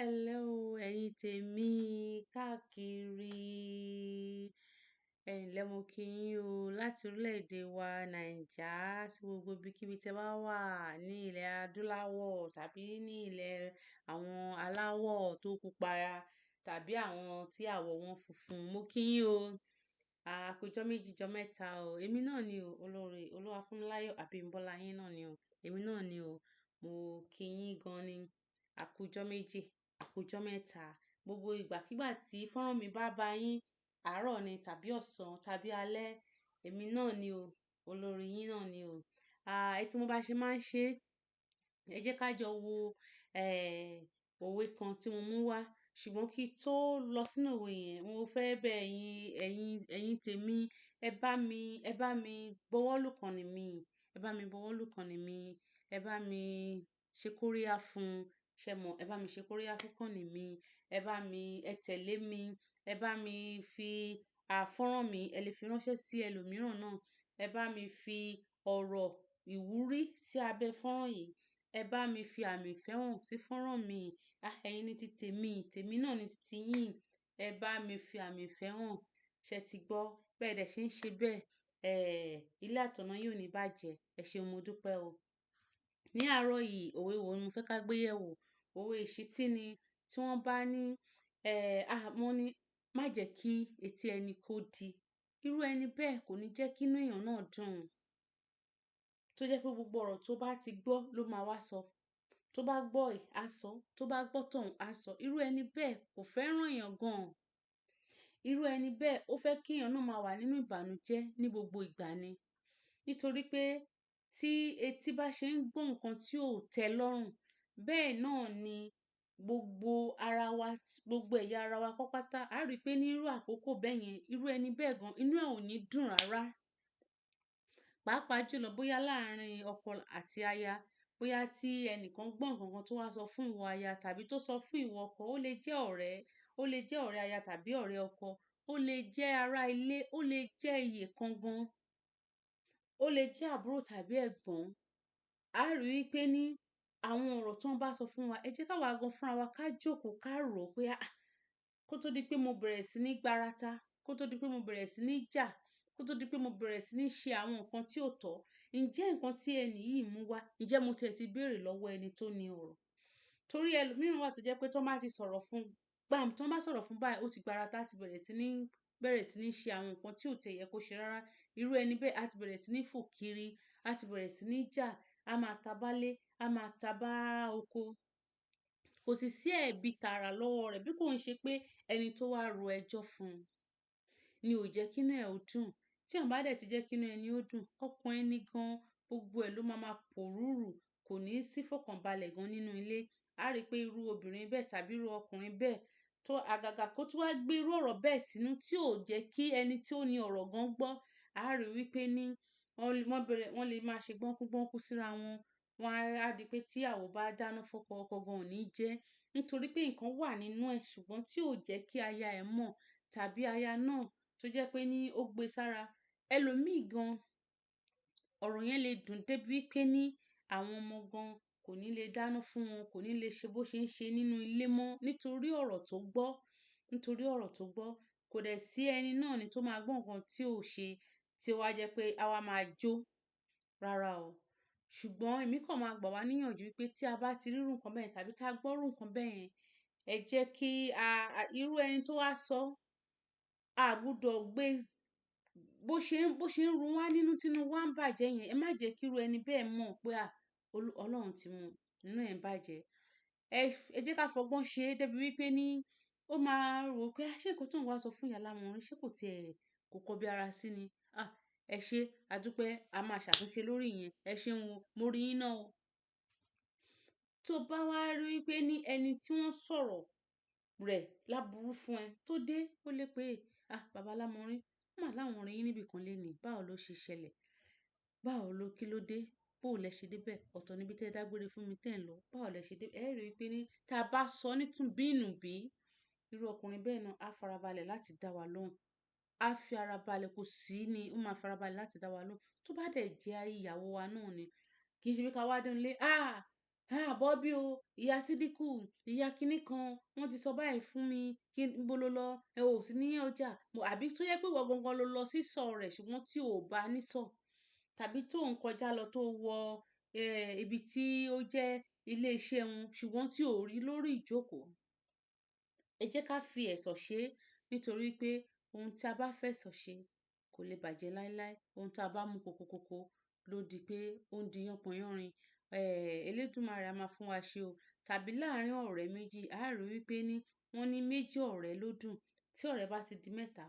Ẹ̀lẹ́ o, ẹ̀yin tèmi káàkiri. Ẹ̀ǹlẹ́ mo kí yín o láti orílẹ̀-èdè wa Nàìjá sí gbogbo ibikíbi tí ẹ bá wà ní ilẹ̀ adúláwọ̀ tàbí ní ilẹ̀ àwọn aláwọ̀ tó pupa tàbí àwọn tí àwọ̀ wọn funfun. Mo kí yín o. Kú ọjọ́ méjì, ọjọ́ mẹ́ta o. Èmi náà ni o, olórí Olúwafúnmiláyọ̀ Abímbọ́lá yín náà ni o. Èmi náà ni o. Mo kí yín gan ni. Kú ọjọ́ méjì, kú ọjọ́ mẹ́ta. Gbogbo ìgbàkígbà tí fọ́nrán mi bá bá yín, àárọ̀ ni tàbí ọ̀sán tàbí alẹ́, èmi náà ni o. Olórí yín náà ni o. Ẹ tí mo bá ṣe máa ń ṣe, ẹ jẹ́ ká jọ wo òwe kan tí mo mú wá. Ṣùgbọ́n kí n tó lọ sínú òwe yẹn, mo fẹ́ bẹ̀ ẹ̀yin tèmi, ẹ bá mi bọwọ́ lùkànnì mi, ẹ bá mi bọwọ́ lùkànnì mi, ẹ bá mi ṣe kóríyá fún, ṣẹ mọ̀, ẹ bá mi ṣe kóríyá fún kànnì mi, ẹ tẹ̀lé mi, ẹ bá mi fi fọ́nrán mi, ẹ lè fi ránṣẹ́ sí ẹlòmíràn náà. Ẹ bá mi fi ọ̀rọ̀ ìwúrí sí abẹ́ fọ́nrán yìí. Ẹ bá mi fi àmì ìfẹ́ hàn sí fọ́nrán mi. Ẹ̀yin ni ti tèmi, tèmi náà ni ti yín. Ẹ bá mi fi àmì ìfẹ́ hàn. Ṣé ti gbọ́? Bẹ́ẹ̀ dẹ̀ ṣe ń ṣe bẹ́ẹ̀. Ilé àtọ̀nà yín ò ní bàjẹ́. Ẹ ṣeun mo dúpẹ́ o. Ní àárọ̀ yìí, òwe wo ni mo fẹ́ ká gbé yẹ̀ wò? Òwe ìṣítí ni tí wọ́n bá ní, wọ́n ní má jẹ́ kí etí ẹni kó di. Irú ẹni bẹ́ẹ̀ kò ní jẹ́ kí inú èèyàn náà dùn. Tó jẹ́ pé gbogbo ọ̀rọ̀ tó bá ti gbọ́ ló máa wá sọ. Tó bá gbọ́ yìí á sọ, tó bá gbọ́ tọ̀hún á sọ. Irú ẹni bẹ́ẹ̀ kò fẹ́ràn èèyàn gan. Irú ẹni bẹ́ẹ̀ ó fẹ́ kí èèyàn náà máa wà nínú ìbànújẹ́ ní gbogbo ìgbà ni. Nítorí pé tí etí bá ṣe ń gbọ́ nǹkan tí ò tẹ́ lọ́rùn, bẹ́ẹ̀ náà ni gbogbo ara wa, gbogbo ẹ̀yà ara wa pátápátá. A rí pé ní irú àkókò bẹ́ẹ̀ yẹn, irú ẹni bẹ́ẹ̀ gan, inú ẹ̀ ò ní dùn rárá. Pàápàá jùlọ bóyá láàárín ọkọ àti aya, bóyá tí ẹnìkan gbọ́ nǹkan kan tó wá sọ fún ìwọ aya tàbí tó sọ fún ìwọ ọkọ, ó lè jẹ́ ọ̀rẹ́ aya tàbí ọ̀rẹ́ ọkọ, ó lè jẹ́ ará ilé, ó lè jẹ́ iyè kan gan, ó lè jẹ́ àbúrò tàbí ẹ̀gbọ́n. A rí i pé ní àwọn ọ̀rọ̀ tó ń bá sọ fún wa, ẹ jẹ́ ká wá gan fúnra wa ká jókòó ká rò pé kó tó di pé mo bẹ̀rẹ̀ sí ní gbárata, kó tó di pé mo bẹ̀rẹ̀ sí ní jà, kó tó di pé mo bẹ̀rẹ̀ sí ní ṣe àwọn nǹkan tí ò tọ́. Ǹjẹ́ nǹkan tí ẹni yìí mú wá, ǹjẹ́ mo tiẹ̀ ti béèrè lọ́wọ́ ẹni tó ní ọ̀rọ̀? Torí ẹlòmíràn wà tó jẹ́ pé tó bá ti sọ̀rọ̀ fún gbàm, tó bá sọ̀rọ̀ fún báyìí, ó ti gbárata, á ti bẹ̀rẹ̀ sí ní ṣe àwọn nǹkan tí ò tẹ̀ yẹ kó ṣe rárá. Irú ẹni bẹ́ẹ̀ á ti bẹ̀rẹ̀ sí ní fò kiri, á ti bẹ̀rẹ̀ sí ní jà, á máa ta bá lé, á máa ta bá oko. Kò sì sí ẹ̀bi tààrà lọ́wọ́ rẹ̀ bí kò ń ṣe pé ẹni tó wá ro ẹjọ́ fún un ni ò jẹ́ kí inú ẹ̀ ó dùn. Tí èèyàn bá dẹ̀ ti jẹ́ kí inú ẹni ó dùn, ọkàn ẹni gan, gbogbo ẹ̀ ló máa pòrúurù, kò ní sí fọkànbalẹ̀ gan nínú ilé. A rí pé irú obìnrin bẹ́ẹ̀ tàbí irú ọkùnrin bẹ́ẹ̀ tó àgàgà kó tún wá gbé irú ọ̀rọ̀ bẹ́ẹ̀ sínú tí ò jẹ́ kí ẹni tí ó ní ọ̀rọ̀ gan gbọ́. A rí wípé ní wọ́n lè máa ṣe gbọ́nkú síra wọn. Wọ́n á di pé tí ìyàwó bá dáná fọ́kọ, ọkọ gan ò ní jẹ. Nítorí pé nǹkan wà nínú ẹ̀ ṣùgbọ́n tí ò jẹ́ kí aya ẹ̀ mọ̀ tàbí aya náà tó jẹ́ pé ní ó gbé sára. Ẹlòmíì gan, ọ̀rọ̀ yẹn lè dùn débi wípé ní àwọn ọmọ gan kò ní lè dáná fún wọn, kò ní lè ṣe bó ṣe ń ṣe nínú ilé mọ́ nítorí ọ̀rọ̀ tó gbọ́. Nítorí ọ̀rọ̀ tó gbọ́. Kò dẹ̀ sí ẹni náà ni tó máa gbọ́ nǹkan tí ò ṣe tí ó wá jẹ́ pé a wá máa jó. Rárá o. Ṣùgbọ́n èmi kàn máa gbà wá níyànjú wípé tí a bá ti rí irú nǹkan bẹ́ẹ̀ tàbí tí a gbọ́ irú nǹkan bẹ́ẹ̀ yẹn, ẹ jẹ́ kí irú ẹni tó wá sọ, a gbúdọ̀ gbé bó ṣe ń run wá nínú tínú wa ń bàjẹ́ yẹn. Ẹ má jẹ́ kí irú ẹni bẹ́ẹ̀ mọ̀ pé Ọlọ́run ti mú inú ẹ̀ ń bàjẹ́. Ẹ jẹ́ ká fọgbọ́n ṣe débi wípé ní ó máa rò pé ṣé nǹkan tó ń wá sọ fún ìyá lámọ̀rin, ṣé kò tiẹ̀ kò kọbi ara sí ni. Ẹ ṣé, a dúpẹ́, a máa ṣàtúnṣe lórí ìyẹn. Ẹ ṣeun o, mo rí yín náà o. Tó bá wá rí wípé ní ẹni tí wọ́n sọ̀rọ̀ rẹ̀ láburú fún ẹ tó dé, ó lè pé bàbá lámọ̀rin, wọ́n máa láwọn rí yín níbì kan lénìí. Báwo ló ṣe ṣẹlẹ̀? Kí ló dé? Bó lẹ ṣe dé bẹ́ẹ̀? Ọ̀tọ̀ níbi tí ẹ dágbére fún mi tí ẹ̀ ń lọ. Báwo lẹ ṣe dé? Ẹ rí wípé ní tí a bá sọ nítùbí ìnùbí, irú ọkùnrin bẹ́ẹ̀ náà á farabalẹ̀ láti dá wa lóhùn. Á fi ara balẹ̀, kò sí ni ó máa farabalẹ̀ láti dá wa lóhùn. Tó bá dẹ̀ jẹ́ ìyàwó wa náà ni, kì í ṣe pé ká wá dé inú ilé. Bọ́bí o, ìyá Sídíkù, ìyá kinní kan, wọ́n ti sọ báyìí fún mi, níbo lo lọ? Ẹ ò sí ní ọjà. Àbí tó jẹ́ pé ìwọ gangan lo lọ sí ìsọ̀ rẹ̀ ṣùgbọ́n tí ò bá nísọ̀. Tàbí tó ń kọjá lọ tó wọ ibi tí ó jẹ́ ilé iṣẹ́ wọn ṣùgbọ́n tí ò rí lórí ìjókòó. Ẹ jẹ́ ká fi ẹ̀sọ̀ ṣe nítorí pé ohun tí a bá fẹ̀sọ̀ ṣe kò lè bàjẹ́ láíláí. Ohun tí a bá mú kokokoko ló di pé ó ń di yánpọnyánrin. Elédùmarè a máa fún wa ṣe o. Tàbí láàárín ọ̀rẹ́ méjì, a rí wípé wọ́n ní méjì ọ̀rẹ́ ló dùn. Tí ọ̀rẹ́ bá ti di mẹ́ta,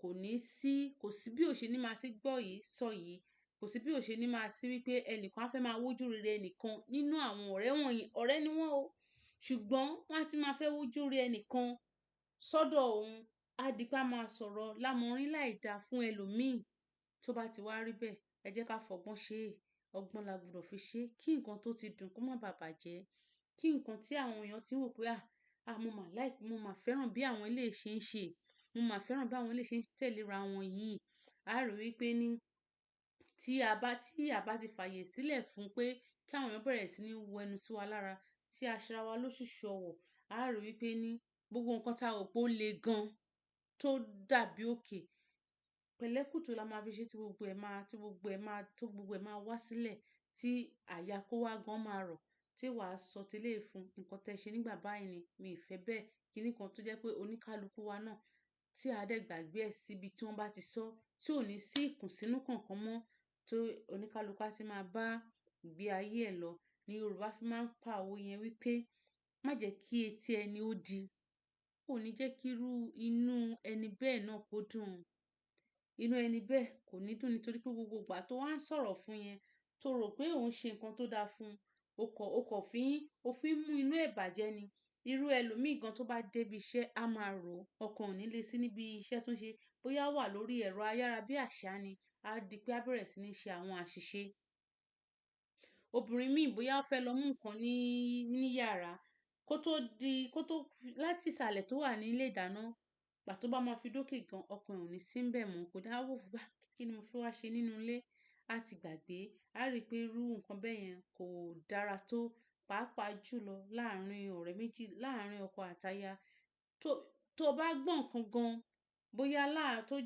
kò sí bí ó ṣe ní máa sí gbọ́ yìí sọ yìí. Kò sí bí ó ṣe ní máa sí wípé ẹnìkan á fẹ́ máa wojú rere ẹnìkan nínú àwọn ọ̀rẹ́ wọ̀nyí. Ọ̀rẹ́ ni wọ́n o. Ṣùgbọ́n wọ́n á ti máa fẹ́ wojú rí ẹnìkan sọ́dọ̀ òun. Á di pé a máa sọ̀rọ̀ lámọ̀rí láìda fún ẹlòmíì. Tó bá ti wá rí bẹ́ẹ̀, ẹ jẹ́ ká fọgbọ́n ṣe é. Ọgbọ́n la gbọdọ̀ fi ṣe kí nǹkan tó ti dùn kó má bàa bàjẹ́. Kí nǹkan tí àwọn èèyàn ti ń wò pé mo mà fẹ́ràn bí àwọn eléyìí ṣe ń ṣe. Mo mà fẹ́ràn bí àwọn eléyìí ṣe ń tẹ̀léra wọn yìí. A rí wípé tí a bá ti fàyè sílẹ̀ fún pé kí àwọn èèyàn bẹ̀rẹ̀ sí ní wo ẹnu sí wa lára, tí a ṣera wa lóṣùṣù ọwọ̀, a rí wípé gbogbo nǹkan tá a rò pé ó le gan tó dàbí òkè. Pẹ̀lẹ́kùtù la máa fi ṣe tí gbogbo ẹ̀ máa wá sílẹ̀, tí àyà kó wá gan máa rọ̀, tí wàá sọ tẹ́lẹ̀ fún nǹkan tẹ́ ṣe nígbà báyìí ni mi ì fẹ́ bẹ́ẹ̀. Kíní kan tó jẹ́ pé oníkálukú wa náà tí a dẹ̀ gbàgbé ẹ̀ síbi tí wọ́n bá ti sọ, tí ò ní sí ìkùnsínú kankan mọ́, tó oníkálukú á ti máa bá ìgbé ayé ẹ̀ lọ. Ni Yorùbá fi máa ń pa òwe yẹn wípé má jẹ́ kí etí ẹni ó di. Kò ní jẹ́ kí irú inú ẹni bẹ́ẹ̀ náà kó dùn. Inú ẹni bẹ́ẹ̀ kò ní dùn nítorí pé gbogbo ìgbà tó wá ń sọ̀rọ̀ fún yẹn, tó rò pé òun ṣe nǹkan tó dáa fún un, o fi ń mú inú ẹ̀ bàjẹ́ ni. Irú ẹlòmíì gan tó bá débi iṣẹ́ á máa rò ọkàn ò ní le sí níbi iṣẹ́ tó ń ṣe. Bóyá wà lórí ẹ̀rọ ayárabíàṣá ni, á di pé á bẹ̀rẹ̀ sí ní ṣe àwọn àṣìṣe. Obìnrin míì bóyá ó fẹ́ lọ mú nǹkan ní yàrá láti ìsàlẹ̀ tó wà ní ilé ìdáná, ìgbà tó bá máa fi dókè gan ọkàn ẹ̀ ò ní sí ńbẹ̀ mọ́. Kò dá wò fún kí ni mo fẹ́ wá ṣe nínú ilé. Á ti gbàgbé. A rí pé irú nǹkan bẹ́ẹ̀ yẹn kò dára tó, pàápàá jùlọ láàárín ọ̀rẹ́ méjì, láàárín ọkọ àtaya. Tó bá gbọ́ nǹkan gan, bóyá tó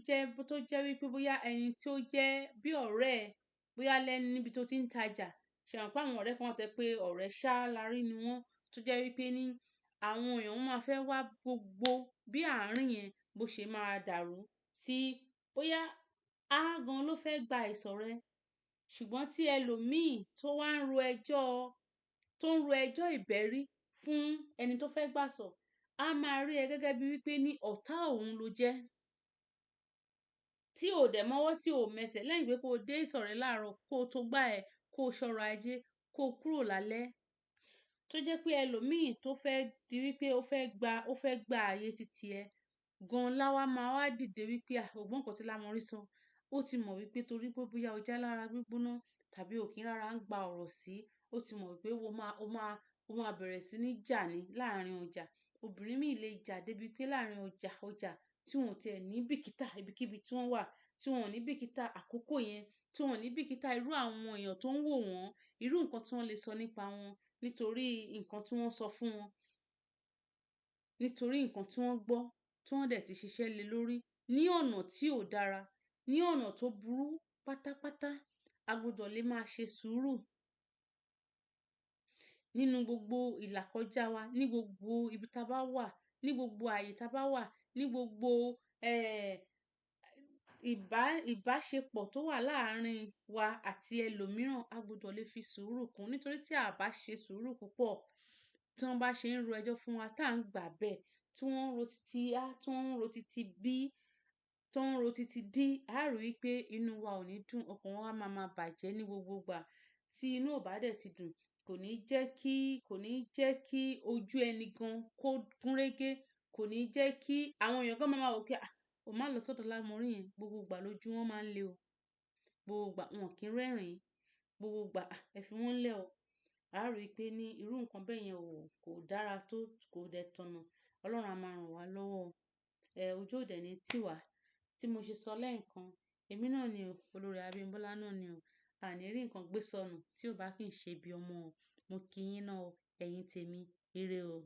jẹ́ wípé bóyá ẹni tí ó jẹ́ bí ọ̀rẹ́ ẹ, bóyá lẹ́nu níbi tó ti ń tajà. Ṣé mọ̀ pé àwọn ọ̀rẹ́ kan wà tó jẹ́ pé ọ̀rẹ́ ṣá lárí ni wọ́n, tó jẹ́ wípé àwọn èèyàn máa fẹ́ wá gbogbo bí àárín yẹn bó ṣe máa dàrú, tí bóyá gan ló fẹ́ gba ìsọ̀ rẹ. Ṣùgbọ́n tí ẹlòmíì tó wá ń ro ẹjọ́ ìbẹ́rí fún ẹni tó fẹ́ gbàsọ̀, á máa rí ẹ gẹ́gẹ́ bí wípé ọ̀tá òun ló jẹ́. Tí ò dẹ̀ mọ́wọ́ tí ò mẹsẹ̀ lẹ́yìn pé kó dé ìsọ̀ rẹ láàárọ̀, kó tó gbá ẹ, kó ṣọ́rọ̀ ajé, kó kúrò lálẹ́. Tó jẹ́ pé ẹlòmíì tó fẹ́ di wípé ó fẹ́ gba ààyè titi ẹ gan láwá máa wá dìde wípé ò gbọ́ nǹkan tí lámọrí sọ. Ó ti mọ̀ wípé torí pé bóyá o já lára gbígbóná tàbí ò kí ń rárá ń gba ọ̀rọ̀ sí, ó ti mọ̀ wípé o máa bẹ̀rẹ̀ sí ní jà ní láàárín ọjà. Obìnrin míì lè jà débi pé láàárín ọjà tí wọn ò tiẹ̀ ní bìkítà ibikíbi tí wọ́n wà, tí wọn ò ní bìkítà àkókò yẹn, tí wọn ò ní bìkítà irú àwọn èèyàn tó ń wò wọ́n, irú nǹkan tí wọ́n lè sọ nípa wọn nítorí nǹkan tí wọ́n sọ fún wọn, nítorí nǹkan tí wọ́n gbọ́, tí wọ́n dẹ̀ ti ṣiṣẹ́ lé lórí ní ọ̀nà tí ò dára, ní ọ̀nà tó burú pátápátá. A gbọdọ̀ lè máa ṣe sùúrù nínú gbogbo ìlàkọjá wa, ní gbogbo ibi tá bá wà, ní gbogbo ààyè tá bá wà, ní gbogbo ìbáṣepọ̀ tó wà láàárín wa àti ẹlòmíràn. A gbọdọ̀ lè fi sùúrù kún nítorí tí a bá ṣe sùúrù púpọ̀, tí wọ́n bá ṣe ń ro ẹjọ́ fún wa tá ń gbà bẹ́ẹ̀, tí wọ́n ń ro titi A, tí wọ́n ń ro titi B, tí wọ́n ń ro titi D, a rí wípé inú wa ò ní dùn, ọkàn wa máa bàjẹ́ ní gbogbo ìgbà. Tí inú ò bá dẹ̀ ti dùn, kò ní jẹ́ kí ojú ẹni gan kó gúnrégé, kò ní jẹ́ kí àwọn èèyàn gan máa wò pé o má lọ sọ́dọ̀ lámọrí yẹn, gbogbo ìgbà lójú wọn máa ń le o. Gbogbo ìgbà wọn kì í rẹ́rìn-ín, gbogbo ìgbà ẹ fi wọ́n lẹ̀ o. A rí pé irú nǹkan bẹ́ẹ̀ yẹn kò dára tó, kò dẹ̀ tọ̀nà. Ọlọ́run á máa ràn wá lọ́wọ́. Ojú ò dẹ̀ ní tì wá. Tí mo ṣe sọ lẹ́ẹ̀kan, èmi náà ni o, olórí Abímbọ́lá náà ni o. A ní rí nǹkan gbé sọnù tí ò bá kì í ṣe bí ọmọ o. Mo kí yín náà o, ẹ̀yin tèmi. Ire o.